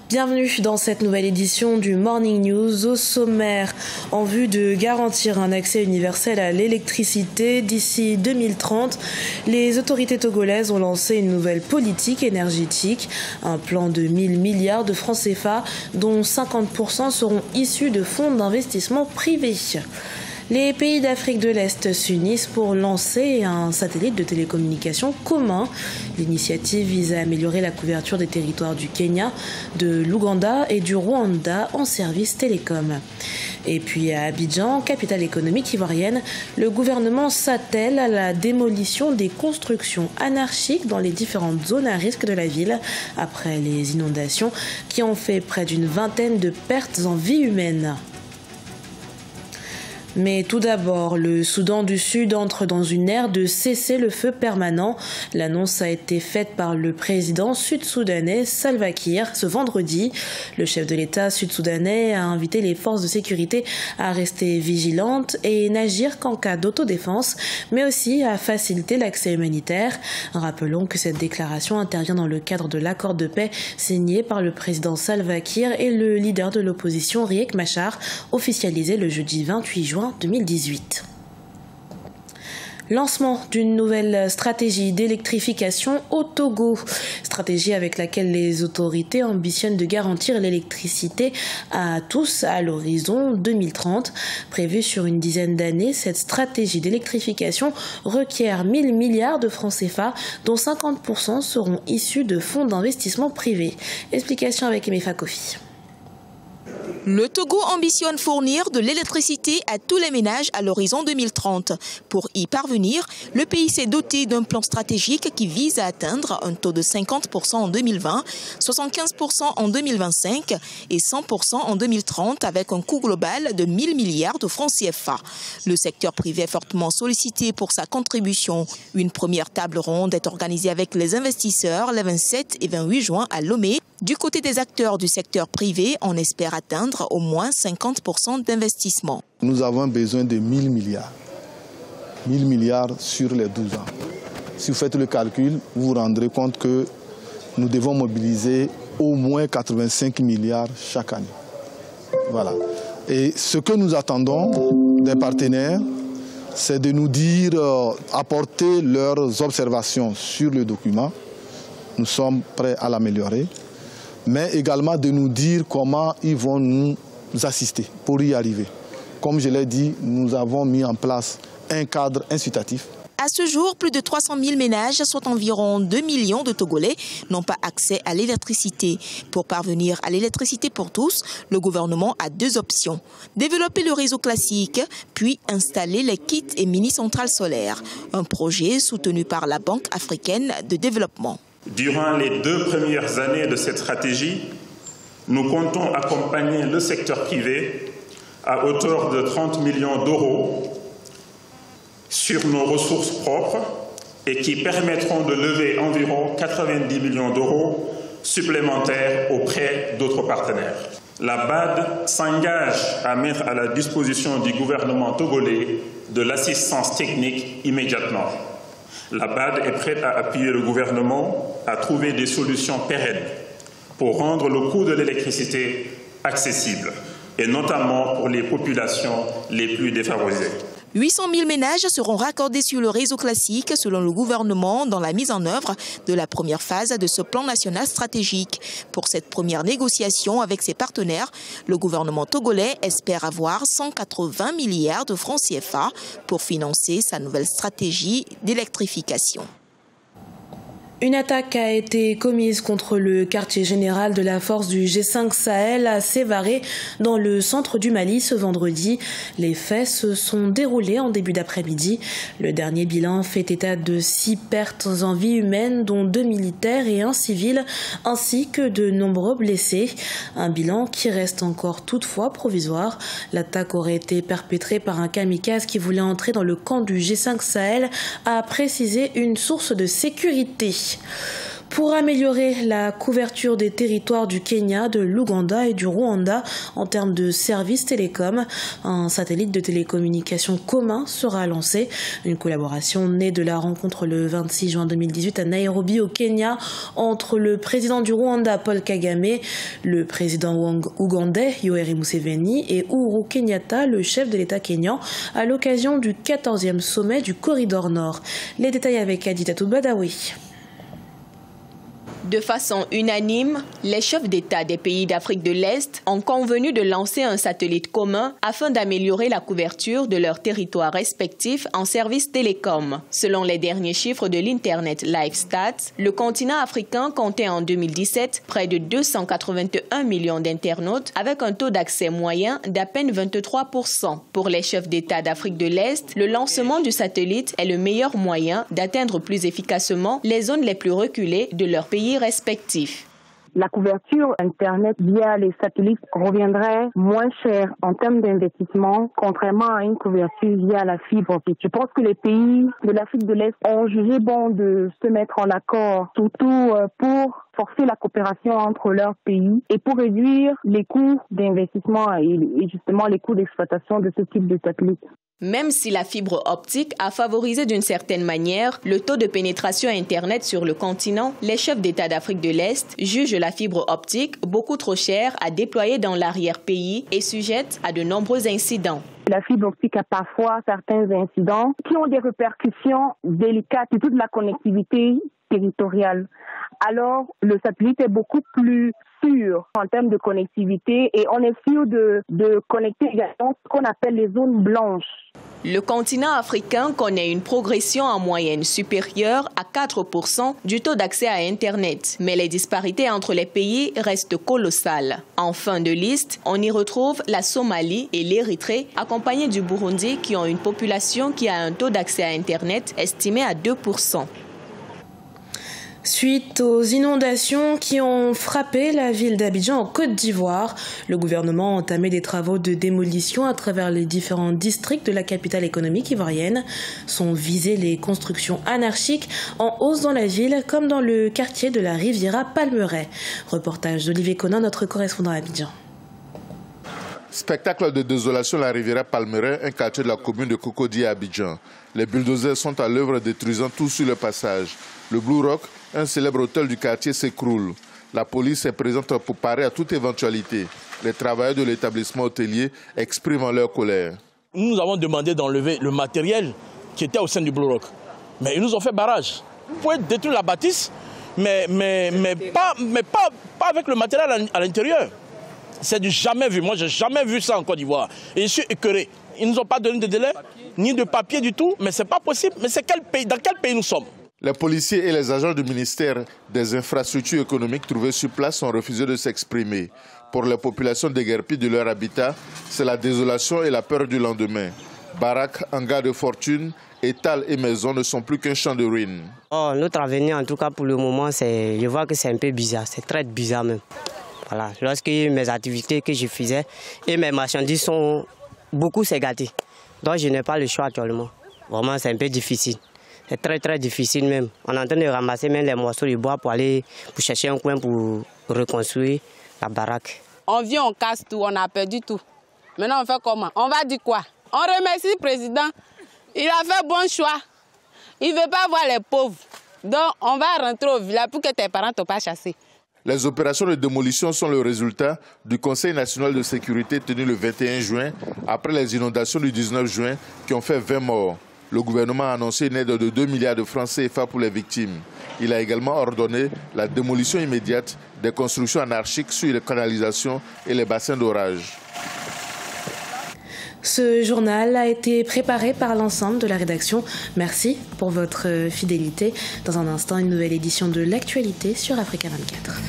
Bienvenue dans cette nouvelle édition du Morning News. Au sommaire, en vue de garantir un accès universel à l'électricité d'ici 2030, les autorités togolaises ont lancé une nouvelle politique énergétique, un plan de 1000 milliards de francs CFA dont 50% seront issus de fonds d'investissement privés. Les pays d'Afrique de l'Est s'unissent pour lancer un satellite de télécommunications commun. L'initiative vise à améliorer la couverture des territoires du Kenya, de l'Ouganda et du Rwanda en services télécom. Et puis à Abidjan, capitale économique ivoirienne, le gouvernement s'attelle à la démolition des constructions anarchiques dans les différentes zones à risque de la ville après les inondations qui ont fait près d'une vingtaine de pertes en vie humaine. Mais tout d'abord, le Soudan du Sud entre dans une ère de cessez-le-feu permanent. L'annonce a été faite par le président sud-soudanais Salva Kiir ce vendredi. Le chef de l'État sud-soudanais a invité les forces de sécurité à rester vigilantes et n'agir qu'en cas d'autodéfense, mais aussi à faciliter l'accès humanitaire. Rappelons que cette déclaration intervient dans le cadre de l'accord de paix signé par le président Salva Kiir et le leader de l'opposition Riek Machar, officialisé le jeudi 28 juin 2018. Lancement d'une nouvelle stratégie d'électrification au Togo, stratégie avec laquelle les autorités ambitionnent de garantir l'électricité à tous à l'horizon 2030. Prévue sur une dizaine d'années, cette stratégie d'électrification requiert 1000 milliards de francs CFA, dont 50% seront issus de fonds d'investissement privés. Explication avec Emefa Kofi. Le Togo ambitionne fournir de l'électricité à tous les ménages à l'horizon 2030. Pour y parvenir, le pays s'est doté d'un plan stratégique qui vise à atteindre un taux de 50% en 2020, 75% en 2025 et 100% en 2030 avec un coût global de 1000 milliards de francs CFA. Le secteur privé est fortement sollicité pour sa contribution. Une première table ronde est organisée avec les investisseurs les 27 et 28 juin à Lomé. Du côté des acteurs du secteur privé, on espère atteindre au moins 50% d'investissement. Nous avons besoin de 1000 milliards. 1000 milliards sur les 12 ans. Si vous faites le calcul, vous vous rendrez compte que nous devons mobiliser au moins 85 milliards chaque année. Voilà. Et ce que nous attendons des partenaires, c'est de nous dire, apporter leurs observations sur le document. Nous sommes prêts à l'améliorer. Mais également de nous dire comment ils vont nous assister pour y arriver. Comme je l'ai dit, nous avons mis en place un cadre incitatif. À ce jour, plus de 300 000 ménages, soit environ 2 millions de Togolais, n'ont pas accès à l'électricité. Pour parvenir à l'électricité pour tous, le gouvernement a deux options. Développer le réseau classique, puis installer les kits et mini-centrales solaires. Un projet soutenu par la Banque africaine de développement. Durant les 2 premières années de cette stratégie, nous comptons accompagner le secteur privé à hauteur de 30 millions d'euros sur nos ressources propres et qui permettront de lever environ 90 millions d'euros supplémentaires auprès d'autres partenaires. La BAD s'engage à mettre à la disposition du gouvernement togolais de l'assistance technique immédiatement. La BAD est prête à appuyer le gouvernement à trouver des solutions pérennes pour rendre le coût de l'électricité accessible, et notamment pour les populations les plus défavorisées. 800 000 ménages seront raccordés sur le réseau classique selon le gouvernement dans la mise en œuvre de la première phase de ce plan national stratégique. Pour cette première négociation avec ses partenaires, le gouvernement togolais espère avoir 180 milliards de francs CFA pour financer sa nouvelle stratégie d'électrification. Une attaque a été commise contre le quartier général de la force du G5 Sahel à Sévaré, dans le centre du Mali, ce vendredi. Les faits se sont déroulés en début d'après-midi. Le dernier bilan fait état de 6 pertes en vie humaine, dont 2 militaires et 1 civil, ainsi que de nombreux blessés. Un bilan qui reste encore toutefois provisoire. L'attaque aurait été perpétrée par un kamikaze qui voulait entrer dans le camp du G5 Sahel, a précisé une source de sécurité. pour améliorer la couverture des territoires du Kenya, de l'Ouganda et du Rwanda en termes de services télécoms. Un satellite de télécommunications commun sera lancé. Une collaboration née de la rencontre le 26 juin 2018 à Nairobi au Kenya entre le président du Rwanda Paul Kagame, le président ougandais Yoweri Museveni et Uhuru Kenyatta, le chef de l'État kényan, à l'occasion du 14e sommet du Corridor Nord. Les détails avec Aditatou Badawi. De façon unanime, les chefs d'État des pays d'Afrique de l'Est ont convenu de lancer un satellite commun afin d'améliorer la couverture de leurs territoires respectifs en services télécoms. Selon les derniers chiffres de l'Internet Live Stats, le continent africain comptait en 2017 près de 281 millions d'internautes avec un taux d'accès moyen d'à peine 23%. Pour les chefs d'État d'Afrique de l'Est, le lancement du satellite est le meilleur moyen d'atteindre plus efficacement les zones les plus reculées de leur pays respectifs. La couverture Internet via les satellites reviendrait moins cher en termes d'investissement, contrairement à une couverture via la fibre optique. Je pense que les pays de l'Afrique de l'Est ont jugé bon de se mettre en accord, surtout pour forcer la coopération entre leurs pays et pour réduire les coûts d'investissement et justement les coûts d'exploitation de ce type de satellite. Même si la fibre optique a favorisé d'une certaine manière le taux de pénétration Internet sur le continent, les chefs d'État d'Afrique de l'Est jugent la fibre optique beaucoup trop chère à déployer dans l'arrière-pays et sujette à de nombreux incidents. La fibre optique a parfois certains incidents qui ont des répercussions délicates sur toute la connectivité territoriale. Alors, le satellite est beaucoup plus sûr en termes de connectivité et on est sûr de connecter également ce qu'on appelle les zones blanches. Le continent africain connaît une progression en moyenne supérieure à 4% du taux d'accès à Internet, mais les disparités entre les pays restent colossales. En fin de liste, on y retrouve la Somalie et l'Érythrée, accompagnés du Burundi qui ont une population qui a un taux d'accès à Internet estimé à 2%. Suite aux inondations qui ont frappé la ville d'Abidjan en Côte d'Ivoire, le gouvernement a entamé des travaux de démolition à travers les différents districts de la capitale économique ivoirienne. Sont visées les constructions anarchiques en hausse dans la ville comme dans le quartier de la Riviera Palmeraie. Reportage d'Olivier Conan, notre correspondant à Abidjan. Spectacle de désolation à la Riviera Palmeraie, un quartier de la commune de Cocody à Abidjan. Les bulldozers sont à l'œuvre détruisant tout sur le passage. Le Blue Rock, un célèbre hôtel du quartier, s'écroule. La police est présente pour parer à toute éventualité. Les travailleurs de l'établissement hôtelier expriment leur colère. Nous avons demandé d'enlever le matériel qui était au sein du Blue Rock. Mais ils nous ont fait barrage. Vous pouvez détruire la bâtisse, mais pas avec le matériel à l'intérieur. C'est du jamais vu. Moi, je n'ai jamais vu ça en Côte d'Ivoire. Et je suis écœuré. Ils ne nous ont pas donné de délai, ni de papier du tout. Mais ce n'est pas possible. Mais c'est quel pays, dans quel pays nous sommes? Les policiers et les agents du ministère des infrastructures économiques trouvés sur place ont refusé de s'exprimer. Pour les populations déguerpies de leur habitat, c'est la désolation et la peur du lendemain. Baraques, hangars de fortune, étals et maisons ne sont plus qu'un champ de ruines. Notre avenir, en tout cas pour le moment, je vois que c'est un peu bizarre. C'est très bizarre même. Voilà. Lorsque mes activités que je faisais et mes marchandises sont beaucoup gâtées. Donc je n'ai pas le choix actuellement. Vraiment, c'est un peu difficile. C'est très très difficile même. On est en train de ramasser même les morceaux de bois pour chercher un coin pour reconstruire la baraque. On vient, on casse tout, on a perdu tout. Maintenant on fait comment? On va dire quoi? On remercie le président. Il a fait bon choix. Il ne veut pas voir les pauvres. Donc on va rentrer au village pour que tes parents ne t'ont pas chassé. Les opérations de démolition sont le résultat du Conseil national de sécurité tenu le 21 juin après les inondations du 19 juin qui ont fait 20 morts. Le gouvernement a annoncé une aide de 2 milliards de francs CFA pour les victimes. Il a également ordonné la démolition immédiate des constructions anarchiques sur les canalisations et les bassins d'orage. Ce journal a été préparé par l'ensemble de la rédaction. Merci pour votre fidélité. Dans un instant, une nouvelle édition de l'actualité sur Africa 24.